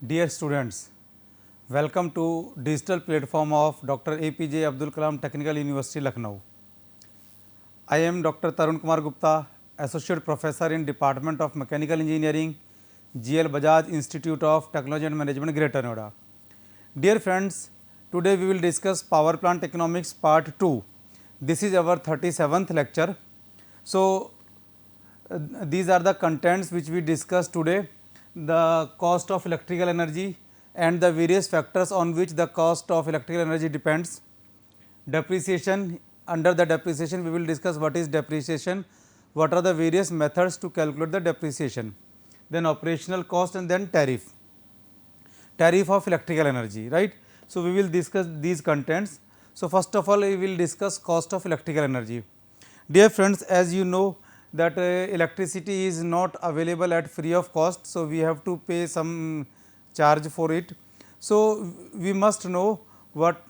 Dear students, welcome to digital platform of Dr. APJ Abdul Kalam Technical University, Lucknow. I am Dr. Tarun Kumar Gupta, Associate Professor in Department of Mechanical Engineering, GL Bajaj Institute of Technology and Management, Greater Noida. Dear friends, today we will discuss Power Plant Economics Part 2. This is our 37th lecture. So, these are the contents which we discussed today: the cost of electrical energy and the various factors on which the cost of electrical energy depends. Depreciation, under the depreciation we will discuss what is depreciation, what are the various methods to calculate the depreciation, then operational cost, and then tariff of electrical energy, right. So, we will discuss these contents. So, first of all we will discuss cost of electrical energy. Dear friends, as you know that electricity is not available at free of cost. So, we have to pay some charge for it. So, we must know what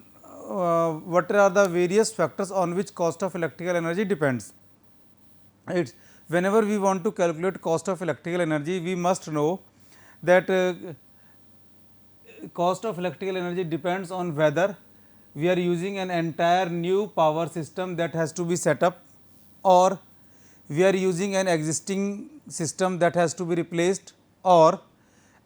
are the various factors on which cost of electrical energy depends. Right. Whenever we want to calculate cost of electrical energy, we must know that cost of electrical energy depends on whether we are using an entire new power system that has to be set up, or we are using an existing system that has to be replaced, or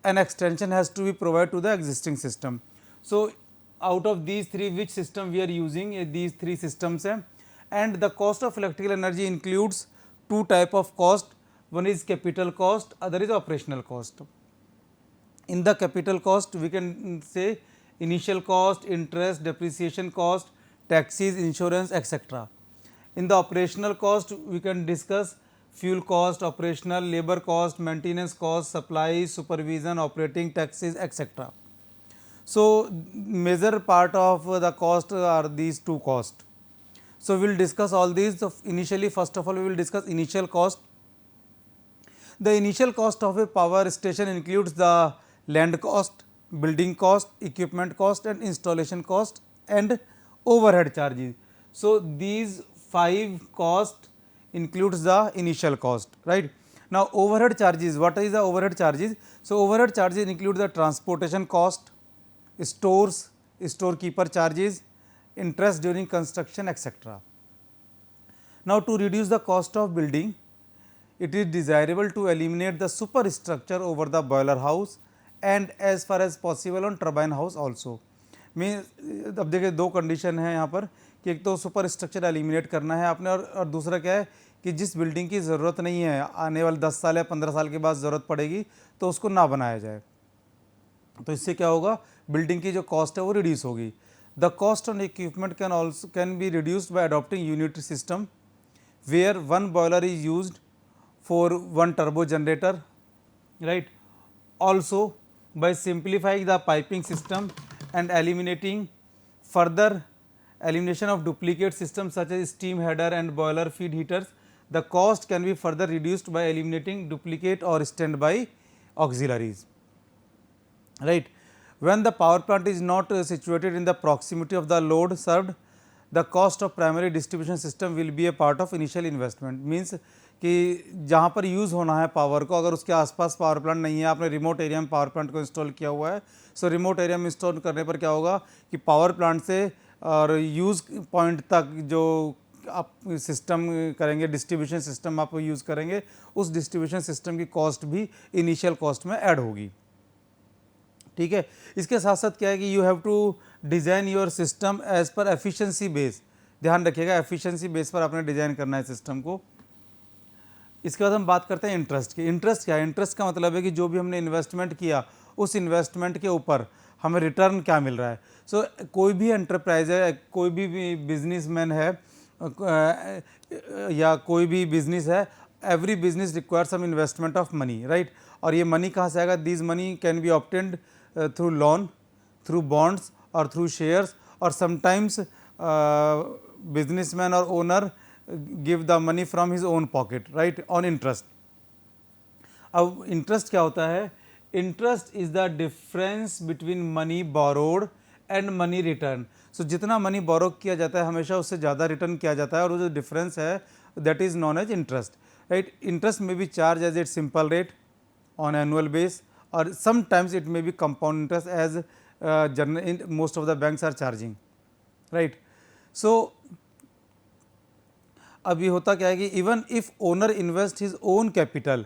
an extension has to be provided to the existing system. So, out of these three, which system we are using? These three systems, and the cost of electrical energy includes two type of cost. One is capital cost, other is operational cost. In the capital cost, we can say initial cost, interest, depreciation cost, taxes, insurance, etc. In the operational cost, we can discuss fuel cost, operational, labor cost, maintenance cost, supplies, supervision, operating taxes, etc. So, major part of the cost are these two costs. So, we will discuss all these. So, initially, first of all, we will discuss initial cost. The initial cost of a power station includes the land cost, building cost, equipment cost, and installation cost, and overhead charges. So, these 5 cost includes the initial cost, right. Now, overhead charges, what is the overhead charges? So, overhead charges include the transportation cost, stores, storekeeper charges, interest during construction, etc. Now, to reduce the cost of building, it is desirable to eliminate the superstructure over the boiler house and as far as possible on turbine house also. Mean अब देखिए दो condition है यहाँ पर कि एक तो super structure eliminate करना है आपने, और दूसरा क्या है कि जिस बिल्डिंग की ज़रूरत नहीं है, आने वाले 10 साल या 15 साल के बाद ज़रूरत पड़ेगी तो उसको ना बनाया जाए. तो इससे क्या होगा, बिल्डिंग की जो कॉस्ट है वो रिड्यूस होगी. The cost on equipment can be reduced by adopting unitary system where one boiler is used for one turbo generator, right. Also, by simplifying the piping system and elimination of duplicate systems such as steam header and boiler feed heaters, the cost can be further reduced by eliminating duplicate or standby auxiliaries, right. When the power plant is not situated in the proximity of the load served, the cost of primary distribution system will be a part of initial investment. Means कि जहाँ पर use होना है power को, अगर उसके आसपास power plant नहीं है, आपने रिमोट एरिया में पावर प्लांट को इंस्टॉल किया हुआ है, सो रिमोट एरिया में इंस्टॉल करने पर क्या होगा कि पावर प्लांट से और यूज़ पॉइंट तक जो आप सिस्टम करेंगे, डिस्ट्रीब्यूशन सिस्टम आप यूज़ करेंगे, उस डिस्ट्रीब्यूशन सिस्टम की कॉस्ट भी इनिशियल कॉस्ट में ऐड होगी. ठीक है. इसके साथ साथ क्या है कि you have to design your system as per efficiency base. ध्यान रखिएगा, एफिशिएंसी बेस पर आपने डिज़ाइन करना है सिस्टम को. इसके बाद हम बात करते हैं इंटरेस्ट की. इंटरेस्ट क्या है? इंटरेस्ट का मतलब है कि जो भी हमने इन्वेस्टमेंट किया उस इन्वेस्टमेंट के ऊपर हमें रिटर्न क्या मिल रहा है. सो कोई भी एंटरप्राइज है, कोई भी बिजनेसमैन है या कोई भी बिजनेस है, every business require some investment of money, right. और ये मनी कहाँ से आएगा? This money can be obtained through loan, through bonds और थ्रू शेयर्स, और समटाइम्स बिजनेसमैन और owner give the money from his own pocket, right, on interest. अब interest क्या होता है? Interest is the difference between money borrowed and money return. So जितना money बोरो किया जाता है हमेशा उससे ज़्यादा रिटर्न किया जाता है, और वो जो डिफरेंस है that is known as interest, right. Interest may be charge as it simple rate on annual base or sometimes it may be compound interest as general in most of the banks are charging, right. So अब ये होता क्या है कि even if owner invest his own capital,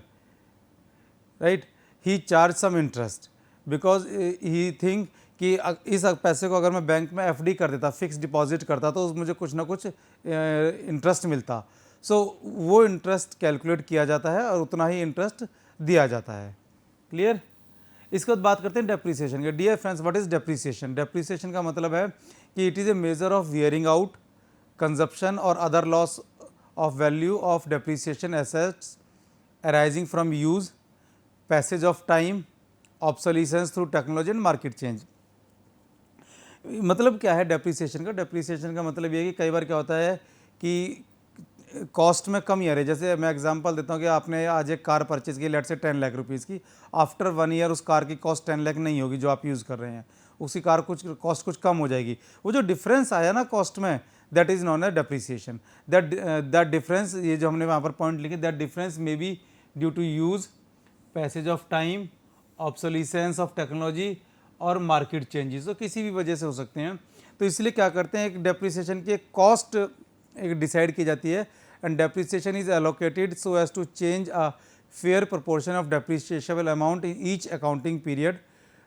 right, he charge some interest because he think कि इस पैसे को अगर मैं बैंक में एफडी कर देता, फिक्स डिपॉजिट करता, तो मुझे कुछ ना कुछ इंटरेस्ट मिलता। सो वो इंटरेस्ट कैलकुलेट किया जाता है और उतना ही इंटरेस्ट दिया जाता है। क्लियर। इसके बाद बात करते हैं डेप्रिसिएशन के। Dear friends, what is depreciation? Depreciation का मतलब है कि it is a measure of wearing out, consumption और other loss of value of depreciation assets arising from use, passage of time, obsolescence through technology and market change. मतलब क्या है depreciation का? Depreciation का मतलब ये है कि कई बार क्या होता है कि कॉस्ट में कमी आ रही है। जैसे मैं एग्जांपल देता हूँ कि आपने आज एक कार परचेज की, लेट से 10 लाख रुपीज़ की, आफ्टर 1 ईयर उस कार की कॉस्ट 10 लाख नहीं होगी जो आप यूज़ कर रहे हैं, उसी कार कॉस्ट कुछ कम हो जाएगी। वो जो डिफरेंस आया ना कॉस्ट में, that is known a depreciation. That difference, ये जो हमने वहाँ पर पॉइंट लिखे, that difference may be due to use, passage of time, obsolescence of technology और मार्केट चेंजेस, तो किसी भी वजह से हो सकते हैं। तो इसलिए क्या करते हैं, एक डेप्रिसिएशन की एक कॉस्ट एक डिसाइड की जाती है, and depreciation is allocated so as to change a fair proportion of depreciable amount in each accounting period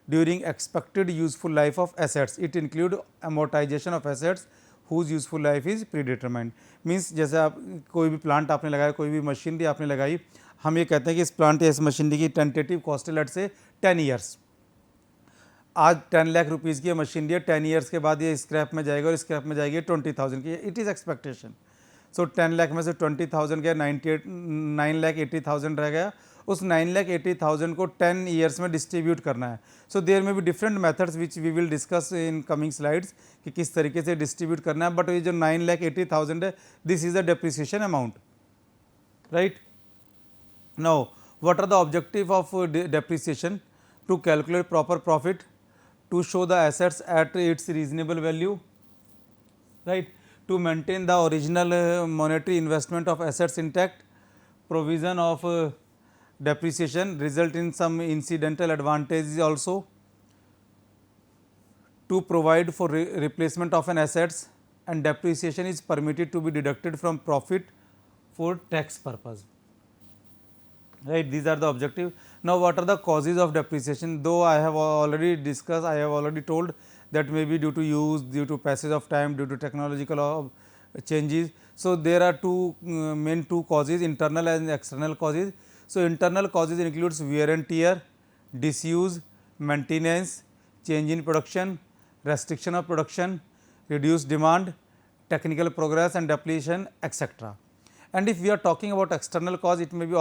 during expected useful life of assets. It include amortisation of assets whose useful life is predetermined. Means जैसे आप कोई भी plant आपने लगाया, कोई भी machinery आपने लगाई, हम ये कहते हैं कि इस प्लांट या इस मशीनरी की टेंटेटिव कॉस्ट है लेट से 10 ईयर्स। आज 10 लाख रुपीज़ की मशीनरी है, 10 ईयर्स के बाद ये स्क्रैप में जाएगा और स्क्रैप में जाएगी 20,000 की। It is expectation. So 10 lakh में से 20,000 गया, 9,80,000 रह गया। उस 9,80,000 को 10 ईयर्स में डिस्ट्रीब्यूट करना है। सो देयर में भी different methods which we will discuss in coming slides कि किस तरीके से डिस्ट्रीब्यूट करना है। बट ये जो 9,80,000 है, this is the depreciation amount, right. Now what are the objective of depreciation? To calculate proper profit, to show the assets at its reasonable value, right, to maintain the original monetary investment of assets intact, provision of depreciation result in some incidental advantages also, to provide for replacement of an assets, and depreciation is permitted to be deducted from profit for tax purpose, right. These are the objective. Now what are the causes of depreciation? Though I have already discussed, I have already told that may be due to use, due to passage of time, due to technological changes. So there are main two causes, internal and external causes. So internal causes includes wear and tear, disuse, maintenance, change in production, restriction of production, reduced demand, technical progress and depletion, etc. And if we are talking about external cause, it may be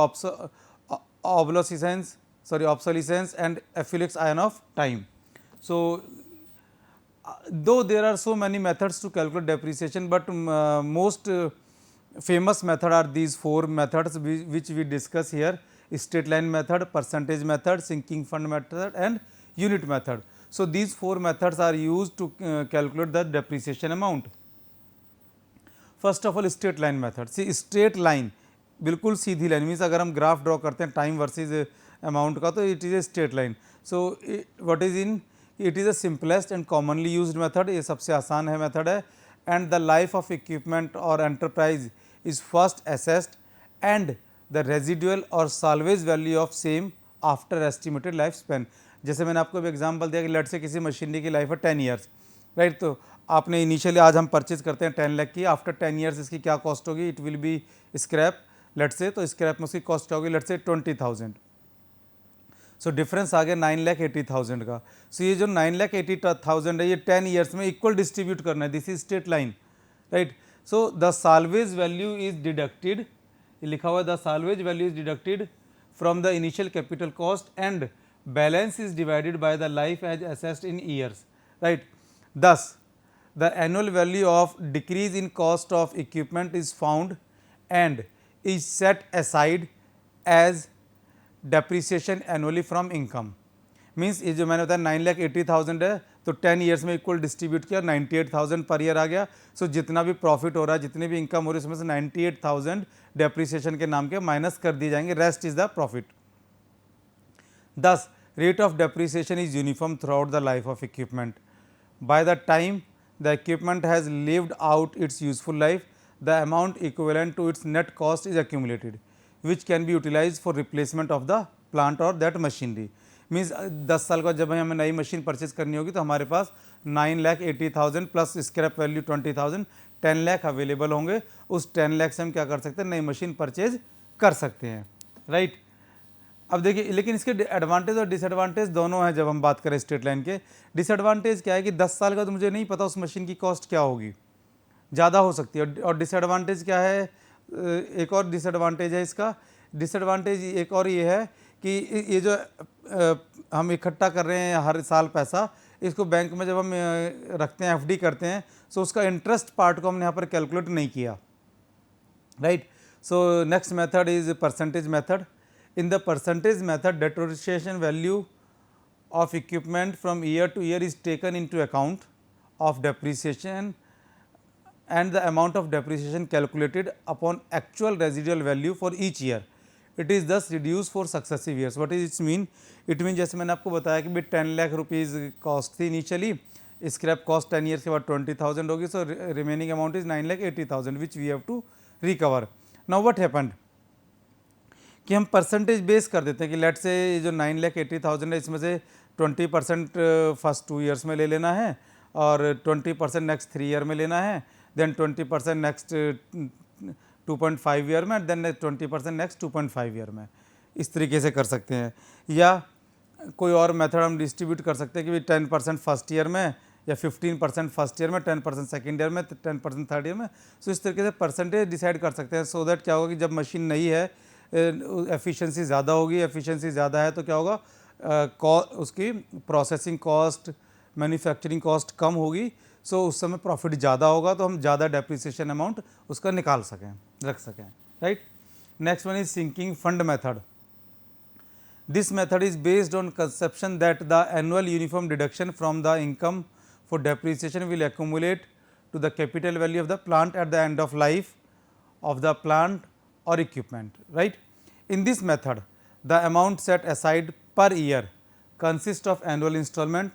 obsolescence and afflux ion of time. So though there are so many methods to calculate depreciation, but most famous method are these 4 methods which we discuss here: straight line method, percentage method, sinking fund method and unit method. So these 4 methods are used to calculate the depreciation amount. First of all straight line method. See straight line, बिल्कुल सीधी line, means अगर हम graph draw करते हैं time versus amount का, तो it is a straight line. So what is in, it is the simplest and commonly used method, ये सबसे आसान है मेथड है। And the life of equipment or enterprise is first assessed and the residual or salvage value of same after estimated life span. जैसे मैंने आपको भी example दिया कि लेट से किसी मशीनरी की लाइफ है 10 ईयर्स, राइट। तो आपने इनिशियली आज हम परचेज करते हैं 10 लाख की, आफ्टर 10 ईयर्स इसकी क्या कॉस्ट होगी? It will be scrap, let say, तो स्क्रैप में उसकी कॉस्ट क्या होगी? लेट से 20,000। सो डिफरेंस आ गया 9,80,000 का। सो ये जो 9,80,000 है, ये 10 ईयर्स में इक्वल डिस्ट्रीब्यूट करना है। This is straight line, right. So the salvage value is deducted, लिखा हुआ है the salvage value is deducted from the initial capital cost and balance is divided by the life as assessed in years, right. Thus, the annual value of decrease in cost of equipment is found and is set aside as depreciation annually from income. Means ये जो मैंने बताया 9,80,000 है, तो 10 years में equal distribute किया, 98,000 per year आ गया। सो जितना भी प्रॉफिट हो रहा है, जितनी भी इनकम हो रही है, उसमें से 98,000 डेप्रिसिएशन के नाम के माइनस कर दिए जाएंगे, रेस्ट इज द प्रॉफिट। दस rate of depreciation is uniform throughout the life of equipment. By the time the equipment has lived out its useful life, the amount equivalent to its net cost is accumulated, which can be utilized for replacement of the plant or that machinery. Means 10 साल का जब हमें नई machine purchase करनी होगी तो हमारे पास 9,80,000 plus scrap value 20,000 10 lakh available होंगे। उस 10 लाख से हम क्या कर सकते हैं, नई मशीन परचेज कर सकते हैं, राइट। अब देखिए, लेकिन इसके एडवांटेज और डिसएडवांटेज दोनों हैं। जब हम बात करें स्ट्रेट लाइन के, डिसएडवांटेज क्या है कि 10 साल का तो मुझे नहीं पता उस मशीन की कॉस्ट क्या होगी, ज़्यादा हो सकती है। और डिसएडवांटेज क्या है, एक और डिसएडवांटेज है इसका। डिसएडवांटेज एक और ये है कि ये जो हम इकट्ठा कर रहे हैं हर साल पैसा, इसको बैंक में जब हम रखते हैं, एफडी करते हैं, सो उसका इंटरेस्ट पार्ट को हमने यहाँ पर कैलकुलेट नहीं किया, right. So next method is percentage method. In the percentage method, depreciation value of equipment from year to year is taken into account of depreciation and the amount of depreciation calculated upon actual residual value for each year. It is thus reduced for successive years. What does it mean? It means जैसे मैंने आपको बताया कि 10 लाख rupees cost थी initially, scrap cost 10 years के बाद 20,000 होगी, so remaining amount is 9,80,000 which we have to recover. Now what happened कि हम परसेंटेज बेस कर देते हैं कि लेट से ये जो 9,80,000 है, इसमें से 20% फर्स्ट 2 ईयर्स में ले लेना है और 20% नेक्स्ट 3 ईयर में लेना है, देन 20% नेक्स्ट 2.5 ईयर में, देन 20% नेक्स्ट 2.5 ईयर में। इस तरीके से कर सकते हैं। या कोई और मेथड हम डिस्ट्रीब्यूट कर सकते हैं कि 10% फर्स्ट ईयर में, या 15% फर्स्ट ईयर में, 10% सेकेंड ईयर में, 10% थर्ड ईयर में। सो इस तरीके से परसेंटेज डिसाइड कर सकते हैं। सो दैट क्या होगा कि जब मशीन नई है, एफिशिएंसी ज़्यादा होगी, एफिशिएंसी ज़्यादा है तो क्या होगा, उसकी प्रोसेसिंग कॉस्ट, मैन्युफैक्चरिंग कॉस्ट कम होगी, सो उस समय प्रॉफिट ज़्यादा होगा, तो हम ज़्यादा डेप्रिसिएशन अमाउंट उसका निकाल सकें, रख सकें, right. Next one is sinking fund method. This method is based on conception that the annual uniform deduction from the income for depreciation will accumulate to the capital value of the plant at the end of life of the plant or equipment, right. In this method, the amount set aside per year consists of annual installment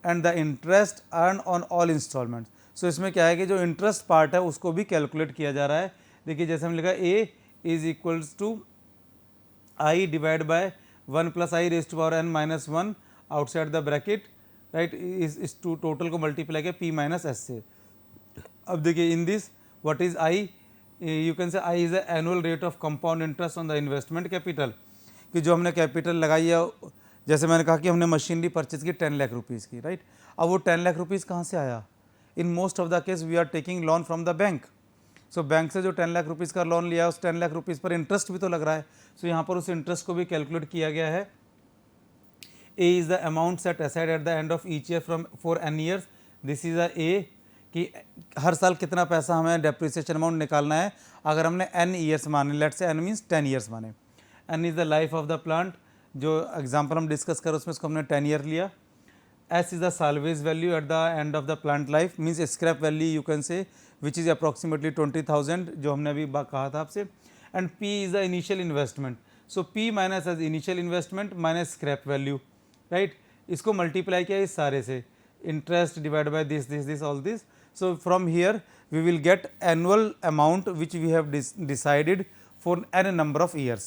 and the interest earned on all installments. So इसमें क्या है कि जो interest part है उसको भी calculate किया जा रहा है। देखिए जैसे हम लिखा A is equals to I divide by 1 plus I raise to power n minus 1 outside the bracket, right. इस टू टोटल को मल्टीप्लाई किया P माइनस S से। अब देखिए in this what is I, you can say I is the annual rate of compound interest on the investment capital, कि जो हमने capital लगाई है, जैसे मैंने कहा कि हमने मशीनरी परचेज की 10 लाख रुपीज़ की, राइट। अब वो 10 लाख रुपीज़ कहाँ से आया? In most of the case we are taking loan from the bank. So bank से जो 10 लाख रुपीज़ का लोन लिया, उस 10 लाख रुपीज़ पर इंटरेस्ट भी तो लग रहा है। सो यहाँ पर उस इंटरेस्ट को भी कैलकुलेट किया गया है। A is the amount set aside at the end of each year from for n years. This is a a कि हर साल कितना पैसा हमें डेप्रिसिएशन अमाउंट निकालना है। अगर हमने n ईयर्स माने, लेट से n मीन्स 10 ईयर्स माने, n is the life of the plant, जो एग्जांपल हम डिस्कस करें उसमें इसको हमने 10 ईयर लिया। S is the salvage value eight the end of the plant life, means scrap value you can से, विच इज़ अप्रॉक्सीमेटली 20,000 जो हमने अभी कहा था आपसे। And P is the initial investment, so P minus as initial investment minus scrap value, right. इसको multiply किया इस सारे से, interest divide by this all this. So from here we will get annual amount which we have decided for n number of years.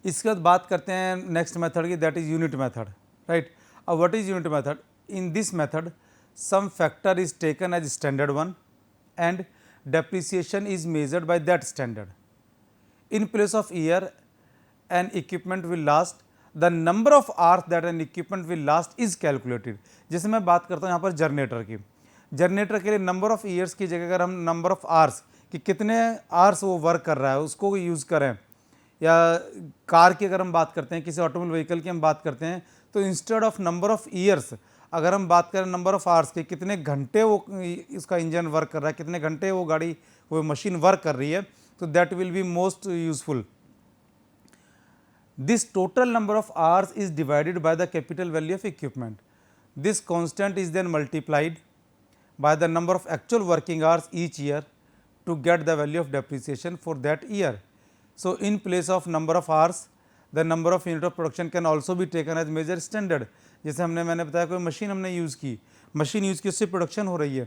इसके बाद बात करते हैं नेक्स्ट मेथड की, that is unit method, right. अब what is unit method? In this method some factor is taken as standard one and depreciation is measured by that standard. In place of year an equipment will last, the number of hours that an equipment will last is calculated. जैसे मैं बात करता हूँ यहाँ पर generator की, generator के लिए नंबर ऑफ ईयर्स की जगह अगर हम नंबर ऑफ आवर्स कि कितने आवर्स वो वर्क कर रहा है उसको यूज़ करें, या कार की अगर हम बात करते हैं, किसी ऑटोमोबाइल व्हीकल की हम बात करते हैं, तो instead of number of years अगर हम बात करें नंबर ऑफ आवर्स के, कितने घंटे वो इसका इंजन वर्क कर रहा है, कितने घंटे वो गाड़ी वो मशीन वर्क कर रही है, तो that will be most useful. This total number of hours is divided by the capital value of equipment. This constant is then multiplied by the number of actual working hours each year to get the value of depreciation for that year. So, in place of number of hours, the number of unit of production can also be taken as major standard. जैसे मैंने बताया कोई machine हमने use की, उससे production हो रही है,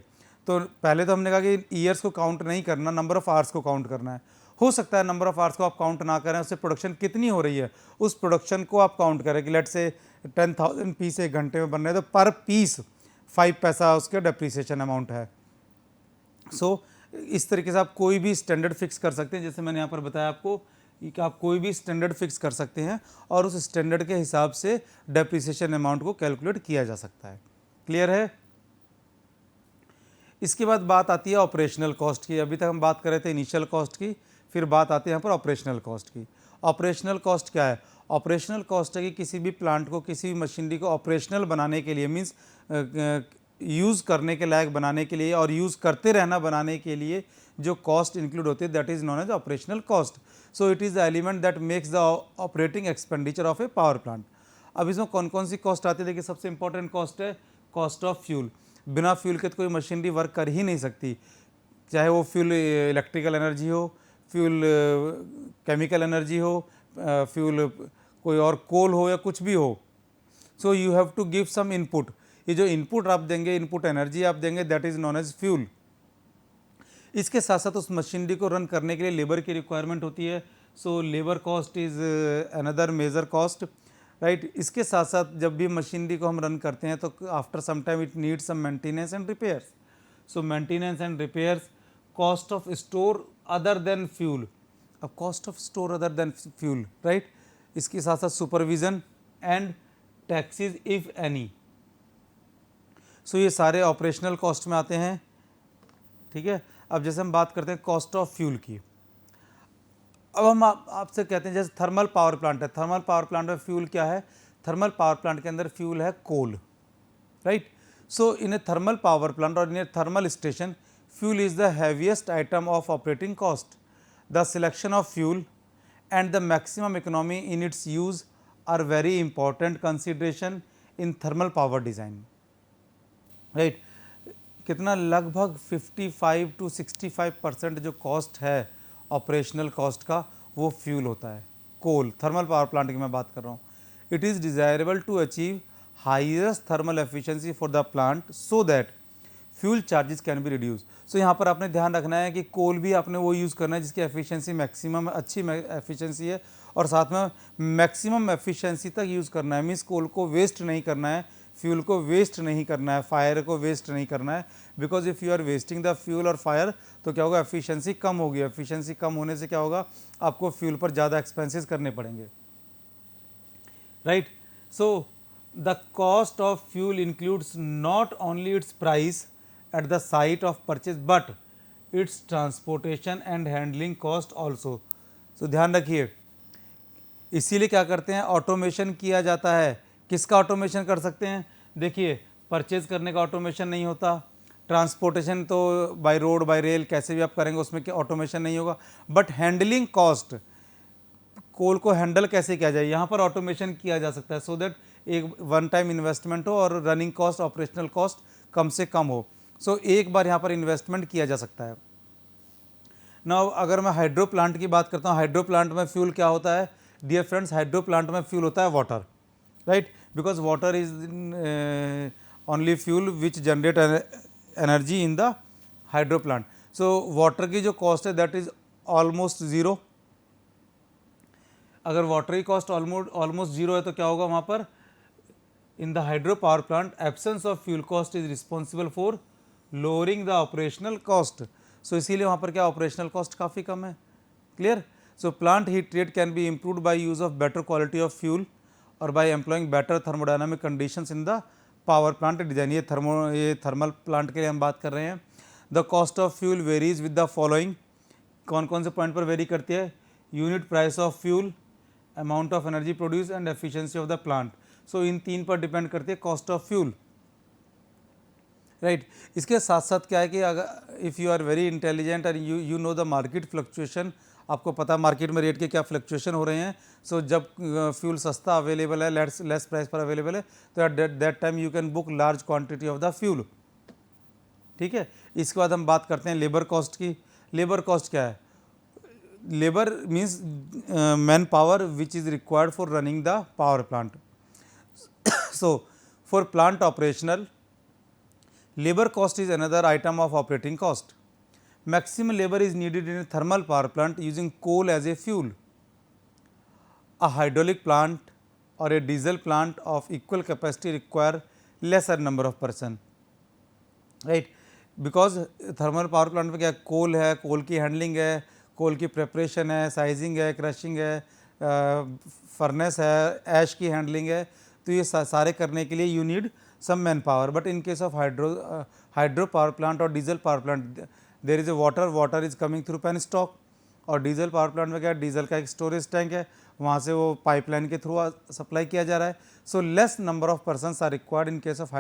तो पहले तो हमने कहा कि ईयर्स को काउंट नहीं करना, नंबर ऑफ़ आवर्स को काउंट करना है। हो सकता है नंबर ऑफ़ आवर्स को आप काउंट ना करें, उससे प्रोडक्शन कितनी हो रही है उस प्रोडक्शन को आप काउंट करें कि लेट से 10,000 पीस एक घंटे में बन रहे हैं, तो पर पीस 5 पैसा उसका डेप्रीसिएशन अमाउंट है। सो इस तरीके से आप कोई भी स्टैंडर्ड फिक्स कर सकते हैं, जैसे मैंने यहाँ पर बताया आपको कि आप कोई भी स्टैंडर्ड फिक्स कर सकते हैं और उस स्टैंडर्ड के हिसाब से डेप्रीसिएशन अमाउंट को कैलकुलेट किया जा सकता है। क्लियर है? इसके बाद बात आती है ऑपरेशनल कॉस्ट की। अभी तक हम बात कर रहे थे इनिशियल कॉस्ट की, फिर बात आती है यहाँ पर ऑपरेशनल कॉस्ट की। ऑपरेशनल कॉस्ट क्या है? ऑपरेशनल कॉस्ट है कि किसी भी प्लांट को, किसी भी मशीनरी को ऑपरेशनल बनाने के लिए, मीन्स यूज़ करने के लायक बनाने के लिए और यूज़ करते रहना बनाने के लिए जो कॉस्ट इंक्लूड होती है, that is known as operational cost. So it is the element that makes the operating expenditure of a power plant. अब इसमें कौन कौन सी कॉस्ट आती है? देखिए, सबसे इंपॉर्टेंट कॉस्ट है कॉस्ट ऑफ फ्यूल। बिना फ्यूल के तो कोई मशीनरी वर्क कर ही नहीं सकती, चाहे वो फ्यूल इलेक्ट्रिकल एनर्जी हो, फ्यूल केमिकल एनर्जी हो, फ्यूल कोई और कोल हो या कुछ भी हो। So you have to give some input. ये जो इनपुट आप देंगे, इनपुट एनर्जी आप देंगे, that is known as fuel. इसके साथ साथ उस मशीनरी को रन करने के लिए लेबर की रिक्वायरमेंट होती है। So labour cost is another major cost, right. इसके साथ साथ जब भी मशीनरी को हम रन करते हैं तो after some time it needs some maintenance and repairs. So maintenance and repairs, cost of store other than fuel. अब cost of store other than fuel, right. इसके साथ साथ supervision and taxes if any. So ये सारे operational cost में आते हैं, ठीक है। अब जैसे हम बात करते हैं कॉस्ट ऑफ फ्यूल की, अब हम आपसे कहते हैं जैसे थर्मल पावर प्लांट है, थर्मल पावर प्लांट में फ्यूल क्या है? थर्मल पावर प्लांट के अंदर फ्यूल है coal, right. So in a thermal power plant or in a thermal station, fuel is the heaviest item of operating cost. The selection of fuel and the maximum economy in its use are very important consideration in thermal power design, right. कितना? लगभग 55 to 65% जो cost है operational cost का, वो fuel होता है। कोल, thermal power plant की मैं बात कर रहा हूँ। It is desirable to achieve highest thermal efficiency for the plant so that fuel charges can be reduce. So यहाँ पर आपने ध्यान रखना है कि कोल भी आपने वो यूज़ करना है जिसकी एफिशिएंसी मैक्सिमम, अच्छी एफिशिएंसी है, और साथ में मैक्सिमम एफिशिएंसी तक यूज़ करना है। मीन्स कोल को वेस्ट नहीं करना है, फ्यूल को वेस्ट नहीं करना है, फायर को वेस्ट नहीं करना है। Because if you are wasting the fuel और फायर तो क्या होगा? एफिशिएंसी कम होगी। एफिशिएंसी कम होने से क्या होगा? आपको फ्यूल पर ज़्यादा एक्सपेंसेस करने पड़ेंगे, right. So the cost of fuel includes not only its price at the site of purchase but its transportation and handling cost also. So ध्यान रखिए, इसीलिए क्या करते हैं? ऑटोमेशन किया जाता है। किसका ऑटोमेशन कर सकते हैं? देखिए, परचेज करने का ऑटोमेशन नहीं होता, ट्रांसपोर्टेशन तो बाय रोड बाय रेल कैसे भी आप करेंगे उसमें क्या ऑटोमेशन नहीं होगा, बट हैंडलिंग कॉस्ट, कोल को हैंडल कैसे किया जाए, यहाँ पर ऑटोमेशन किया जा सकता है। सो दैट एक वन टाइम इन्वेस्टमेंट हो और रनिंग कॉस्ट, ऑपरेशनल कॉस्ट कम से कम हो। सो एक बार यहाँ पर इन्वेस्टमेंट किया जा सकता है। नाउ अगर मैं हाइड्रो प्लांट की बात करता हूँ, हाइड्रो प्लांट में फ्यूल क्या होता है? डियर फ्रेंड्स, हाइड्रो प्लांट में फ्यूल होता है water, right. Because water is only fuel which generate energy in the hydro plant. So water की जो कॉस्ट है दैट इज ऑलमोस्ट ज़ीरो। अगर वाटर की कॉस्ट ऑलमोस्ट ज़ीरो है तो क्या होगा वहाँ पर? In the hydro power plant absence of fuel cost is responsible for lowering the operational cost. So इसीलिए वहाँ पर क्या ऑपरेशनल कॉस्ट काफ़ी कम है। Clear? So plant heat rate can be improved by use of better quality of fuel or by employing better thermodynamic conditions in the power plant design. ये thermal plant के लिए हम बात कर रहे हैं। The cost of fuel varies with the following. कौन कौन से पॉइंट पर वेरी करती है? Unit price of fuel, amount of energy produce and efficiency of the plant. सो इन तीन पर डिपेंड करती है कॉस्ट ऑफ फ्यूल, राइट। इसके साथ साथ क्या है कि अगर if you are very intelligent and you know the market fluctuation, आपको पता मार्केट में रेट के क्या फ्लक्चुएशन हो रहे हैं। सो जब फ्यूल सस्ता अवेलेबल है, लेस प्राइस पर अवेलेबल है, तो at that time you can book large quantity of the fuel, ठीक है। इसके बाद हम बात करते हैं लेबर कॉस्ट की। लेबर कॉस्ट क्या है? labor means manpower which is required for running the power plant. So for plant operational, labor cost is another item of operating cost. Maximum labor is needed in a thermal power plant using coal as a fuel. A hydraulic plant or a diesel plant of equal capacity require lesser number of person, right? Because thermal power plant में क्या कोल है, कोल की handling है, कोल की preparation है, sizing है, crushing है, furnace है, ऐश की हैंडलिंग है, तो ये सारे करने के लिए you need some man power. But in case of hydro power plant or diesel power plant there is a water is coming through penstock. और डीजल पावर प्लांट में क्या है, डीजल का एक स्टोरेज टैंक है, वहाँ से वो पाइपलाइन के थ्रू सप्लाई किया जा रहा है. So less number of persons are required in case of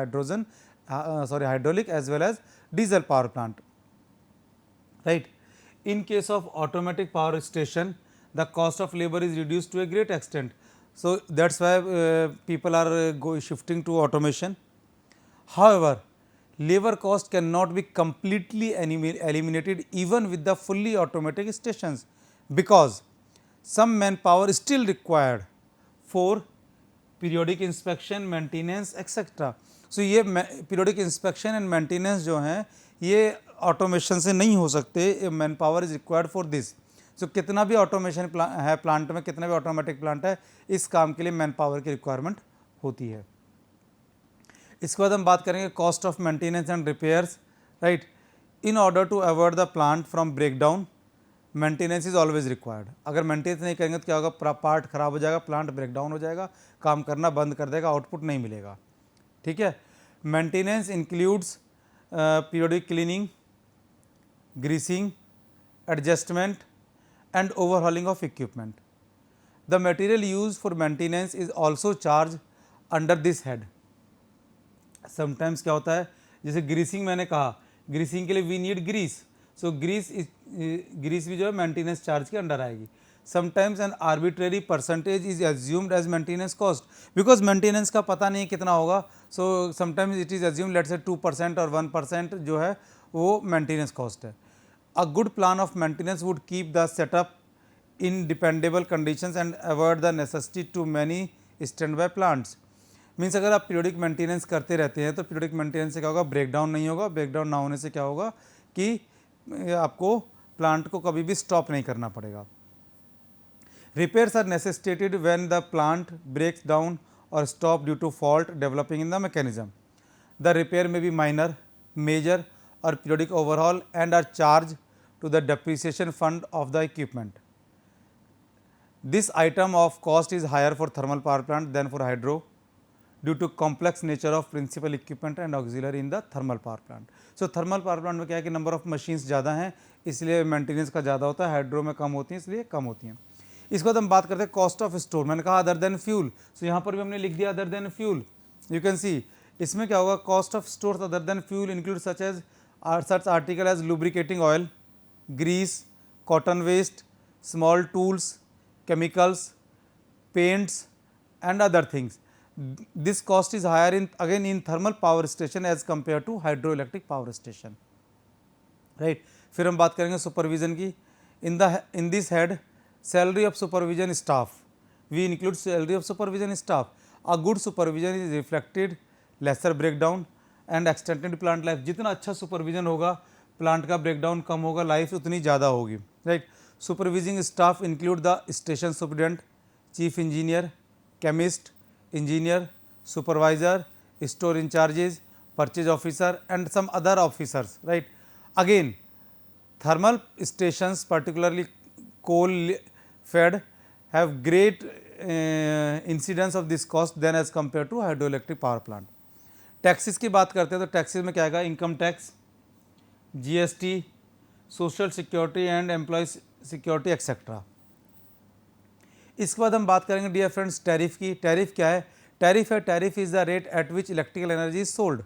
hydraulic as well as diesel power plant, right? In case of automatic power station, the cost of labor is reduced to a great extent. So that's why people are shifting to automation. However, labor cost cannot be completely eliminated even with the fully automatic stations, because some manpower is still required for periodic inspection, maintenance, etc. सो ये periodic inspection and maintenance जो हैं ये automation से नहीं हो सकते. Man power is required for this. So कितना भी ऑटोमेशन है प्लांट में, कितना भी ऑटोमेटिक प्लांट है, इस काम के लिए मैन पावर की रिक्वायरमेंट होती है. इसके बाद हम बात करेंगे cost of maintenance and repairs, right? In order to avoid the plant from break down, maintenance is always required. अगर मेंटेनेंस नहीं करेंगे तो क्या होगा, पार्ट खराब हो जाएगा, प्लांट ब्रेक डाउन हो जाएगा, काम करना बंद कर देगा, आउटपुट नहीं मिलेगा. ठीक है. Maintenance includes periodic cleaning, greasing, adjustment and overhauling of equipment. The material use for maintenance is also charge under this head. Sometimes क्या होता है, जैसे ग्रीसिंग मैंने कहा, ग्रीसिंग के लिए we need grease, so grease भी जो है मेंटेनेंस चार्ज के अंडर आएगी. Sometimes an arbitrary percentage is assumed as maintenance cost, because maintenance का पता नहीं कितना होगा. So sometimes it is assume let's say 2% और 1% जो है वो मेंटेनेंस कॉस्ट है. A good plan of maintenance would keep the setup in dependable conditions and avoid the necessity to many stand by plants. Means अगर आप periodic maintenance करते रहते हैं तो पीरियोडिक मेंटेनेंस से क्या होगा, ब्रेक डाउन नहीं होगा. ब्रेक डाउन ना होने से क्या होगा कि आपको प्लांट को कभी भी स्टॉप नहीं करना पड़ेगा. Repairs are necessitated when the plant breaks down or stop due to fault developing in the mechanism. The repair may be minor, major or periodic overhaul and are charged to the depreciation fund of the equipment. This item of cost is higher for thermal power plant than for hydro due to complex nature of principal equipment and auxiliary in the thermal power plant. So thermal power plant में क्या है कि number of machines ज़्यादा हैं, इसलिए maintenance का ज़्यादा होता है, हाइड्रो में कम होती हैं, इसलिए कम होती हैं. इसके बाद हम बात करते हैं कॉस्ट ऑफ स्टोर. मैंने कहा अदर देन फ्यूल, सो यहाँ पर भी हमने लिख दिया other than fuel. You can see इसमें क्या होगा, cost of store other than fuel include such article as lubricating oil, grease, cotton waste, small tools, chemicals, paints and other things. This cost is higher in thermal power station as compare to hydro electric power station, right? फिर हम बात करेंगे supervision की. In this head salary of supervision staff, we include salary of supervision staff. A good supervision is reflected lesser breakdown and extended plant life. जितना अच्छा supervision होगा, plant का breakdown कम होगा, लाइफ उतनी ज़्यादा होगी, right? Supervising staff include the station superintendent, chief engineer, chemist, engineer, supervisor, store in charges, purchase officer and some other officers, right? Again, thermal stations, particularly coal fed, have great incidence of this cost than as compared to hydroelectric power plant. Taxes की बात करते हैं तो taxes में क्या आएगा, income tax, GST, social security and employ security etcetera. इसके बाद हम बात करेंगे डियर फ्रेंड्स टैरिफ की. टैरिफ क्या है, टैरिफ है, tariff is the rate at which electrical energy is sold,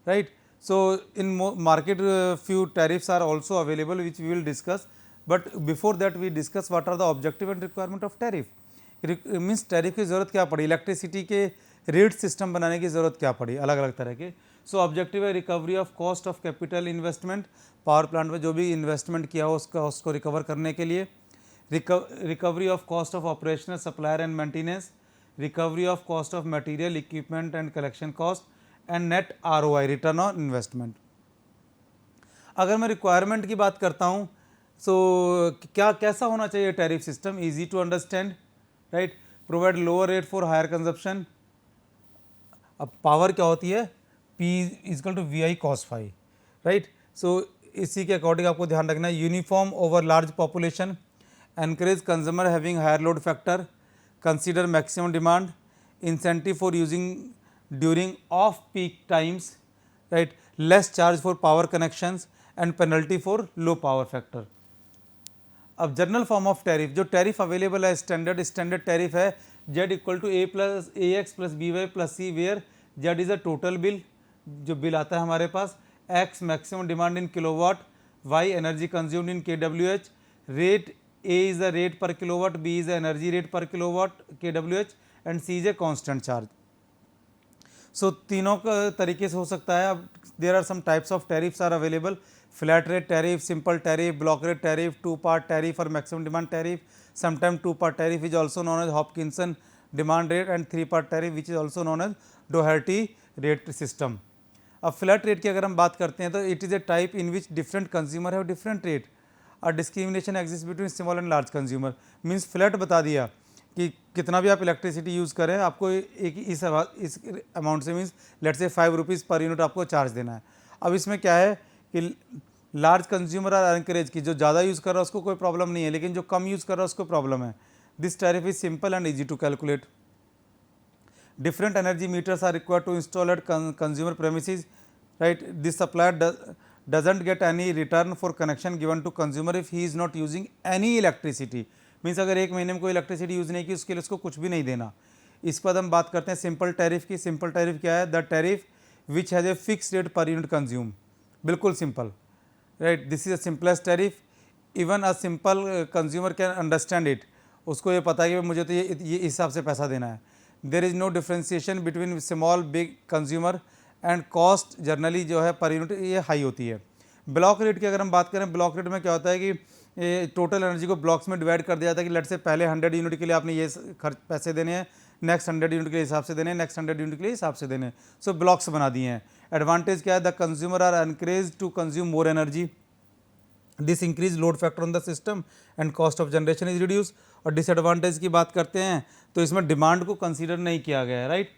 right? So in market few tariffs are also available which we will discuss. But before that we discuss what are the objective and requirement of tariff. Means tariff की ज़रूरत क्या पड़ी, electricity के rate system बनाने की ज़रूरत क्या पड़ी अलग अलग तरह के. सो ऑब्जेक्टिव है recovery of cost of capital investment, power plant में जो भी इन्वेस्टमेंट किया हो उसको रिकवर करने के लिए. recovery of cost of operational, supplier and maintenance, recovery of cost of material, equipment and collection cost, and net ROI, return on investment. अगर मैं रिक्वायरमेंट की बात करता हूँ, सो क्या कैसा होना चाहिए tariff system? Easy to understand, right, provide lower rate for higher consumption. अब पावर क्या होती है? P is equal to V I cos phi, right. So इसी के अकॉर्डिंग आपको ध्यान रखना है. Uniform over large population, encourage consumer having higher load factor, consider maximum demand, incentive for using during off peak times, right, less charge for power connections and penalty for low power factor. अब general form of tariff, जो tariff available है standard tariff है Z equal to A plus A x plus B Y plus C, where Z is a total bill, जो bill आता है हमारे पास, X maximum demand in kilowatt, Y energy consumed in KWH, rate A is the rate per kilowatt, B is the energy rate per kilowatt KWH and C is a constant charge. So तीनों तरीके से हो सकता है. अब there are some types of tariffs are available: flat rate tariff, simple tariff, block rate tariff, two part tariff or maximum demand tariff. Sometimes two part tariff is also known as Hopkinson demand rate, and three part tariff which is also known as Doherty rate system. अब flat rate की अगर हम बात करते हैं तो it is a type in which different consumer have different rate. और discrimination exist between small and large consumer. Means flat बता दिया कि कितना भी आप इलेक्ट्रिसिटी यूज़ करें आपको एक इस अमाउंट से, मीन्स लेट से 5 रुपीज़ पर यूनिट आपको चार्ज देना है. अब इसमें क्या है कि लार्ज कंज्यूमर आर एनकरेज की, जो ज़्यादा यूज़ कर रहा है उसको कोई प्रॉब्लम नहीं है, लेकिन जो कम यूज़ कर रहा है उसको प्रॉब्लम है. This tariff is simple and easy to calculate. Different energy meters are required to install at consumer premises, right. This supplier doesn't get any return for connection given to consumer if he is not using any electricity. Means अगर एक महीने में कोई electricity use नहीं की उसके लिए उसको कुछ भी नहीं देना. इसके बाद हम बात करते हैं सिंपल टैरिफ की. सिंपल टैरिफ क्या है? The tariff which has a fix rate per unit consume. बिल्कुल simple, right. This is a simplest tariff. Even a simple consumer can understand it. उसको ये पता है कि मुझे तो ये इस हिसाब से पैसा देना है. There is no differentiation between small big consumer and cost generally जो है पर यूनिट ये हाई होती है. ब्लॉक रेट की अगर हम बात करें, ब्लॉक रेट में क्या होता है कि टोटल एनर्जी को ब्लॉक्स में डिवाइड कर दिया जाता है कि लेट से पहले 100 यूनिट के लिए आपने ये खर्च पैसे देने हैं, नेक्स्ट 100 यूनिट के हिसाब से देने हैं, नेक्स्ट 100 यूनिट के लिए हिसाब से देने हैं. सो ब्लॉक्स बना दिए हैं. एडवांटेज क्या है? The consumer are encourage to consume more energy. This increase load factor on the system and cost of generation is reduce. और डिसएडवांटेज की बात करते हैं तो इसमें डिमांड को कंसीडर नहीं किया गया है, राइट.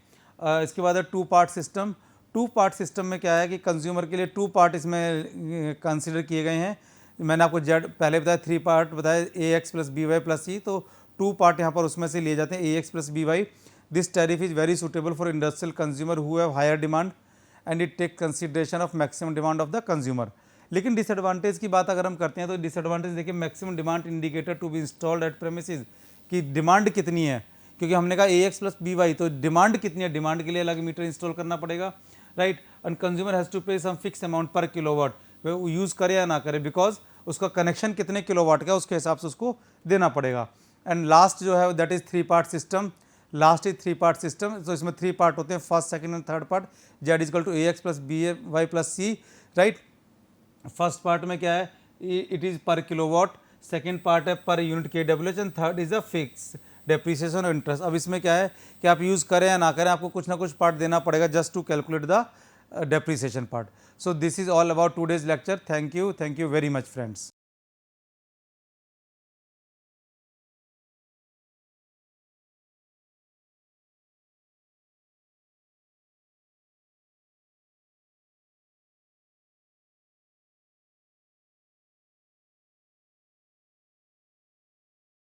इसके बाद है two part system. Two part system में क्या है कि कंज्यूमर के लिए टू पार्ट इसमें कंसीडर किए गए हैं. मैंने आपको जेड पहले बताया, 3 पार्ट बताया, A x plus B Y plus C. तो 2 पार्ट यहाँ पर उसमें से लिए जाते हैं, A x plus B Y. This tariff is very suitable for industrial consumer who have higher demand and it take consideration of maximum demand of the consumer. लेकिन disadvantage की बात अगर हम करते हैं तो डिसएडवांटेज देखिए, maximum demand indicator to be installed at premises, कि डिमांड कितनी है, क्योंकि हमने कहा ए एक्स प्लस बी वाई, तो डिमांड कितनी है, डिमांड के लिए अलग मीटर इंस्टॉल करना पड़ेगा, राइट. And consumer has to pay some fix amount per kilowatt, वो यूज़ करे या ना करे, बिकॉज उसका कनेक्शन कितने किलोवाट का उसके हिसाब से उसको देना पड़ेगा. एंड लास्ट जो है that is 3 part system. Last is 3 part system. तो इसमें 3 पार्ट होते हैं, first second and third part. Z equal to A x plus B Y plus C, right. First part में क्या है, it is per kilowatt. Second part है per unit KWH and third is a fix depreciation और interest. अब इसमें क्या है कि आप यूज़ करें या ना करें आपको कुछ ना कुछ पार्ट देना पड़ेगा just to calculate the depreciation part. So this is all about today's lecture. Thank you very much friends.